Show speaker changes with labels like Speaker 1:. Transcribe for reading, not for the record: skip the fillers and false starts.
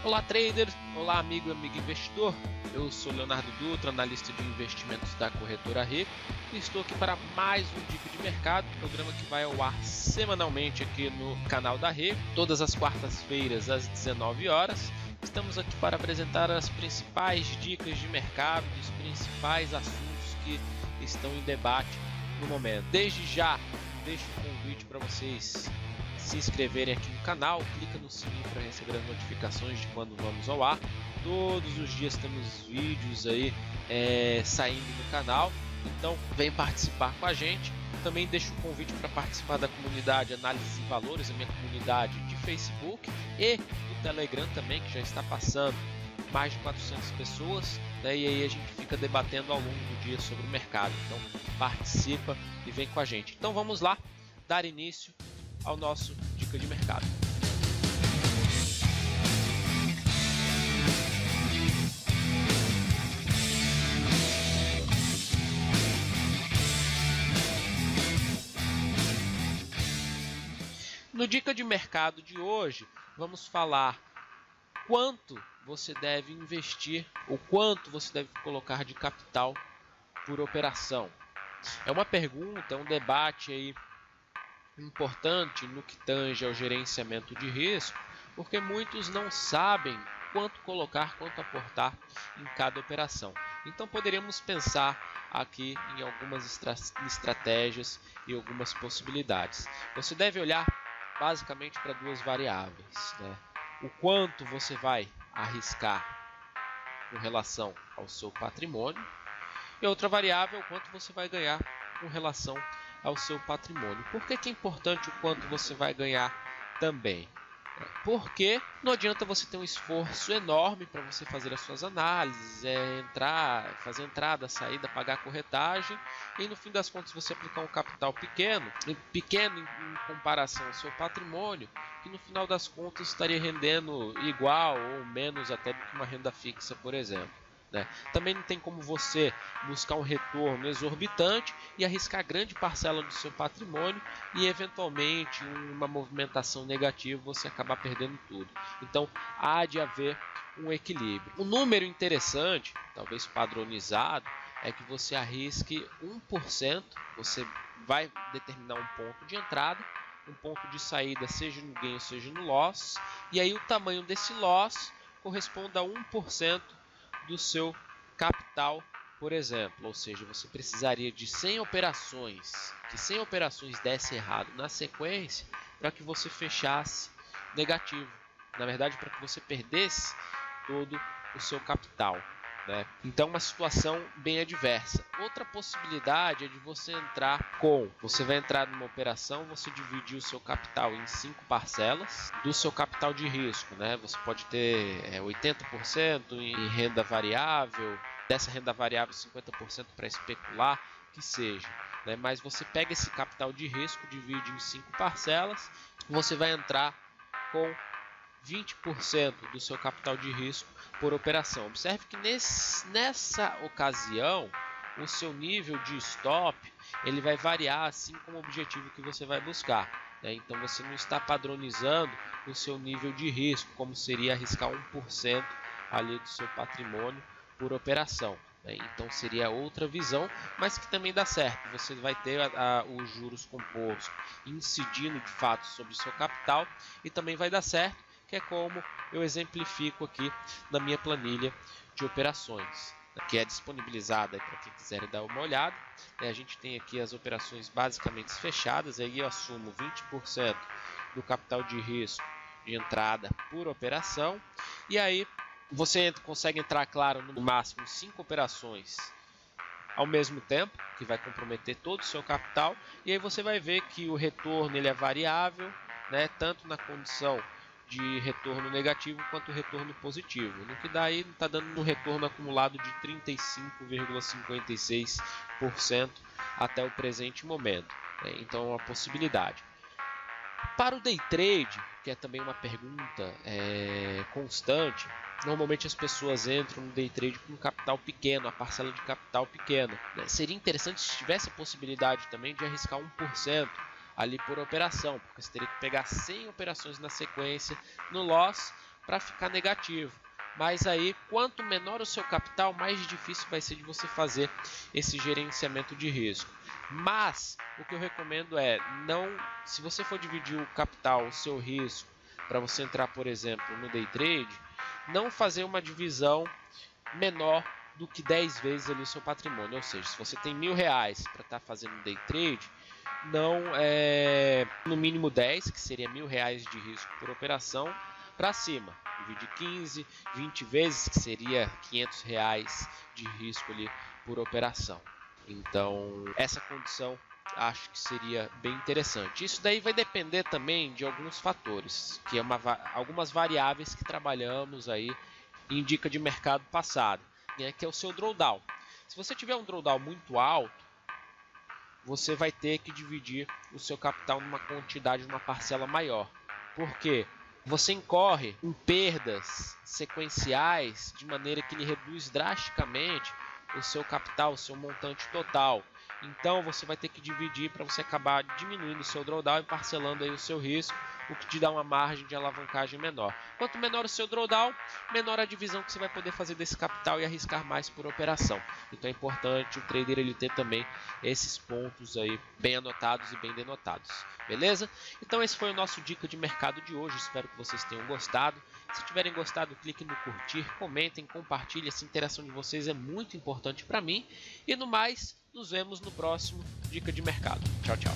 Speaker 1: Olá trader, olá amigo e amigo investidor, eu sou Leonardo Dutra, analista de investimentos da corretora Rico e estou aqui para mais um Dica de Mercado, programa que vai ao ar semanalmente aqui no canal da Rico, todas as quartas-feiras às 19 horas. Estamos aqui para apresentar as principais dicas de mercado, os principais assuntos que estão em debate no momento. Desde já, deixo um convite para vocês se inscreverem aqui no canal, clica no sininho para receber as notificações de quando vamos ao ar. Todos os dias temos vídeos aí saindo no canal, então vem participar com a gente. Também deixo um convite para participar da comunidade Análise e Valores, a minha comunidade de Facebook e do Telegram também, que já está passando mais de 400 pessoas, né? E aí a gente fica debatendo ao longo do dia sobre o mercado. Então participa e vem com a gente. Então vamos lá dar início ao nosso Dica de Mercado. No Dica de Mercado de hoje, vamos falar quanto você deve investir ou quanto você deve colocar de capital por operação. É uma pergunta, um debate aí importante no que tange ao gerenciamento de risco, porque muitos não sabem quanto colocar, quanto aportar em cada operação. Então poderíamos pensar aqui em algumas estratégias e algumas possibilidades. Você deve olhar basicamente para duas variáveis, né? O quanto você vai arriscar com relação ao seu patrimônio e outra variável, o quanto você vai ganhar com relação ao seu patrimônio. Por que é importante o quanto você vai ganhar também? Porque não adianta você ter um esforço enorme para você fazer as suas análises, fazer entrada, saída, pagar corretagem e no fim das contas você aplicar um capital pequeno em comparação ao seu patrimônio, que no final das contas estaria rendendo igual ou menos até do que uma renda fixa, por exemplo. Também não tem como você buscar um retorno exorbitante e arriscar grande parcela do seu patrimônio e eventualmente uma movimentação negativa você acabar perdendo tudo. Então há de haver um equilíbrio. Um número interessante, talvez padronizado, é que você arrisque 1%, você vai determinar um ponto de entrada, um ponto de saída, seja no gain, seja no loss, e aí o tamanho desse loss corresponde a 1% do seu capital, por exemplo. Ou seja, você precisaria de 100 operações, que 100 operações desse errado na sequência para que você fechasse negativo. Na verdade, para que você perdesse todo o seu capital, né? Então, uma situação bem adversa. Outra possibilidade é de você você vai entrar numa operação, você dividir o seu capital em 5 parcelas do seu capital de risco, né? Você pode ter 80% em renda variável, dessa renda variável 50% para especular, que seja, né? Mas você pega esse capital de risco, divide em 5 parcelas, você vai entrar com 20% do seu capital de risco por operação. Observe que nessa ocasião o seu nível de stop ele vai variar assim como o objetivo que você vai buscar, né? Então você não está padronizando o seu nível de risco, como seria arriscar 1% ali do seu patrimônio por operação, né? Então seria outra visão, mas que também dá certo. Você vai ter os juros compostos incidindo de fato sobre o seu capital e também vai dar certo, que é como eu exemplifico aqui na minha planilha de operações, que é disponibilizada para quem quiser dar uma olhada. A gente tem aqui as operações basicamente fechadas, aí eu assumo 20% do capital de risco de entrada por operação, e aí você consegue entrar, claro, no máximo 5 operações ao mesmo tempo, que vai comprometer todo o seu capital, e aí você vai ver que o retorno ele é variável, né, tanto na condição de retorno negativo quanto retorno positivo. No que daí está dando um retorno acumulado de 35,56% até o presente momento. Então é uma possibilidade. Para o day trade, que é também uma pergunta constante, normalmente as pessoas entram no day trade com um capital pequeno, a parcela de capital pequena, né? Seria interessante se tivesse a possibilidade também de arriscar 1% ali por operação, porque você teria que pegar 100 operações na sequência no loss para ficar negativo. Mas aí, quanto menor o seu capital, mais difícil vai ser de você fazer esse gerenciamento de risco. Mas o que eu recomendo é, se você for dividir o capital, o seu risco, para você entrar, por exemplo, no day trade, não fazer uma divisão menor do que 10 vezes ali o seu patrimônio. Ou seja, se você tem R$1.000 para estar fazendo day trade, não no mínimo 10, que seria R$1.000 de risco por operação, para cima. Divide 15, 20 vezes, que seria R$500 de risco ali por operação. Então, essa condição acho que seria bem interessante. Isso daí vai depender também de alguns fatores, que é algumas variáveis que trabalhamos aí em dica de mercado passado, né, que é o seu drawdown. Se você tiver um drawdown muito alto, você vai ter que dividir o seu capital numa quantidade, numa parcela maior. Por quê? Você incorre em perdas sequenciais de maneira que ele reduz drasticamente o seu capital, o seu montante total. Então você vai ter que dividir para você acabar diminuindo o seu drawdown e parcelando aí o seu risco, o que te dá uma margem de alavancagem menor. Quanto menor o seu drawdown, menor a divisão que você vai poder fazer desse capital e arriscar mais por operação. Então é importante o trader ele ter também esses pontos aí bem anotados e bem denotados. Beleza? Então esse foi o nosso dica de mercado de hoje. Espero que vocês tenham gostado. Se tiverem gostado, clique no curtir, comentem, compartilhem. Essa interação de vocês é muito importante para mim. E no mais, nos vemos no próximo Dica de Mercado. Tchau, tchau.